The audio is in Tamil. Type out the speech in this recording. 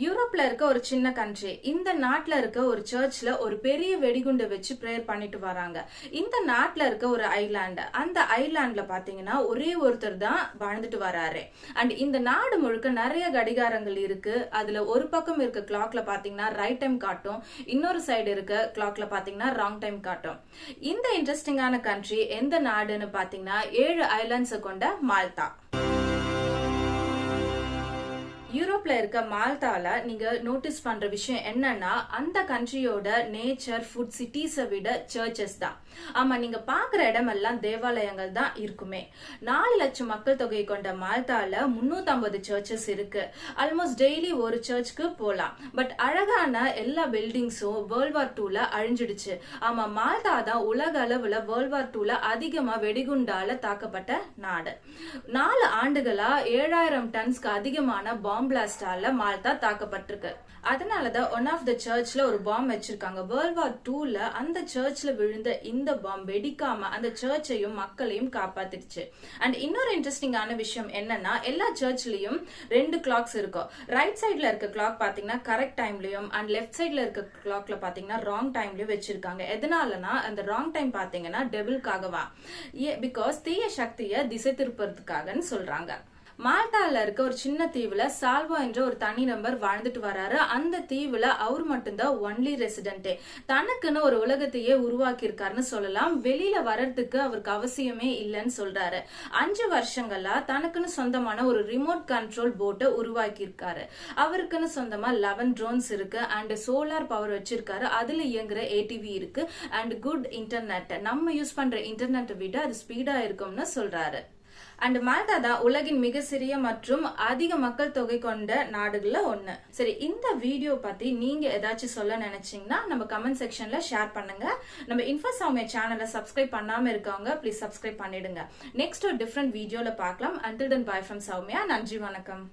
யூரோப்ல இருக்க ஒரு சின்ன கண்ட்ரி இந்த நாட்டுல இருக்க ஒரு சர்ச்ல ஒரு பெரிய வெடிகுண்டை வச்சு பிரேயர் பண்ணிட்டு வராங்க. இந்த நாட்டுல இருக்க ஒரு ஐலாண்ட், அந்த ஐலாண்ட்ல பாத்தீங்கன்னா ஒரே ஒருத்தர் தான் வாழ்ந்துட்டு வராரு. அண்ட் இந்த நாடு முழுக்க நிறைய கடிகாரங்கள் இருக்கு. அதுல ஒரு பக்கம் இருக்க கிளாக்ல பாத்தீங்கன்னா ரைட் டைம் காட்டும், இன்னொரு சைடு இருக்க கிளாக்ல பாத்தீங்கன்னா ராங் டைம் காட்டும். இந்த இன்ட்ரெஸ்டிங்கான கண்ட்ரி எந்த நாடுன்னு பாத்தீங்கன்னா 7 ஐலாண்ட்ஸை கொண்ட மால்டா. யூரோப்ல இருக்க மால்டால நீங்க நோட்டீஸ் பண்ற விஷயம் என்னன்னா, அந்த கண்ட்ரியோட நேச்சர், ஃபுட், சிட்டிஸை விட சர்ச்சஸ் தான். ஆமா, நீங்க பாக்குற இடமெல்லாம் தேவாலயங்கள் தான் இருக்குமே. 4 லட்சம் மக்கள் தொகை கொண்ட மால்டால 350 சர்ச்சஸ் இருக்கு. ஆல்மோஸ்ட் டெய்லி ஒரு சர்ச்சுக்கு போலாம். பட் அழகான எல்லா பில்டிங்ஸும் வேர்ல்ட் வார் 2ல அழிஞ்சிடுச்சு. ஆமா, மால்டா தான் உலக அளவுல வேர்ல்ட் வார் 2ல அதிகமா வெடிகுண்டால தாக்கப்பட்ட நாடு. 4 ஆண்டுகளா 7000 டன்ஸ்க்கு அதிகமான பாம்பு பிளாஸ்டால மால்டா தாக்கப்பட்டிருக்கு. அதனாலதான் ஒன் ஆஃப் த சர்ச்ல ஒரு பாம்பு வச்சிருக்காங்க. வேர்ல்ட் வார் 2ல அந்த சர்ச்ல விழுந்த இந்த பாம்பு வெடிக்காம அந்த சர்ச்சையும் மக்களையும் காப்பாத்திடுச்சு. அண்ட் இன்னொரு இன்ட்ரெஸ்டிங்கான விஷயம் என்னன்னா, எல்லா சர்ச்லயும் 2 கிளாக்ஸ் இருக்கும். ரைட் சைட்ல இருக்க கிளாக் பாத்தீங்கன்னா கரெக்ட் டைம்லயும், அண்ட் லெஃப்ட் சைட்ல இருக்க கிளாக்ல பாத்தீங்கன்னா ராங் டைம்லயும் வச்சிருக்காங்க. எதனாலனா அந்த ராங் டைம் பாத்தீங்கன்னா டெபிள்காகவா, பிகாஸ் தீய சக்தியை திசை திருப்பறதுக்காகன்னு சொல்றாங்க. மால்டால இருக்க ஒரு சின்ன தீவுல சால்வோ என்ற ஒரு தனி நபர் வாழ்ந்துட்டு வராரு. அந்த தீவுல அவர் மட்டும்தான் ஒன்லி ரெசிடென்ட். தனக்குன்னு ஒரு உலகத்தையே உருவாக்கி இருக்காருன்னு சொல்லலாம். வெளியில வர்றதுக்கு அவருக்கு அவசியமே இல்லைன்னு சொல்றாரு. 5 வருஷங்களா தனக்குன்னு சொந்தமான ஒரு ரிமோட் கண்ட்ரோல் போட்டை உருவாக்கி இருக்காரு. அவருக்குன்னு சொந்தமா 11 ட்ரோன்ஸ் இருக்கு, அண்ட் சோலார் பவர் வச்சிருக்காரு. அதுல இயங்குற ATV இருக்கு, அண்ட் குட் இன்டர்நெட், நம்ம யூஸ் பண்ற இன்டர்நெட்டை விட அது ஸ்பீடா இருக்கும்னு சொல்றாரு. அண்ட் மால்டா தான் உலகின் மிக சிறிய மற்றும் அதிக மக்கள் தொகை கொண்ட நாடுகள்ல ஒண்ணு. சரி, இந்த வீடியோ பத்தி நீங்க ஏதாச்சும் சொல்ல நினைச்சீங்கன்னா நம்ம கமெண்ட் செக்ஷன்ல ஷேர் பண்ணுங்க. நம்ம இன்ஃபோ சௌமியா சேனலை சப்ஸ்கிரைப் பண்ணாம இருக்கவங்க ப்ளீஸ் சப்ஸ்கிரைப் பண்ணிடுங்க. நெக்ஸ்ட் ஒரு டிஃப்ரெண்ட் வீடியோல பார்க்கலாம். Until then, bye from Soumya. நன்றி, வணக்கம்.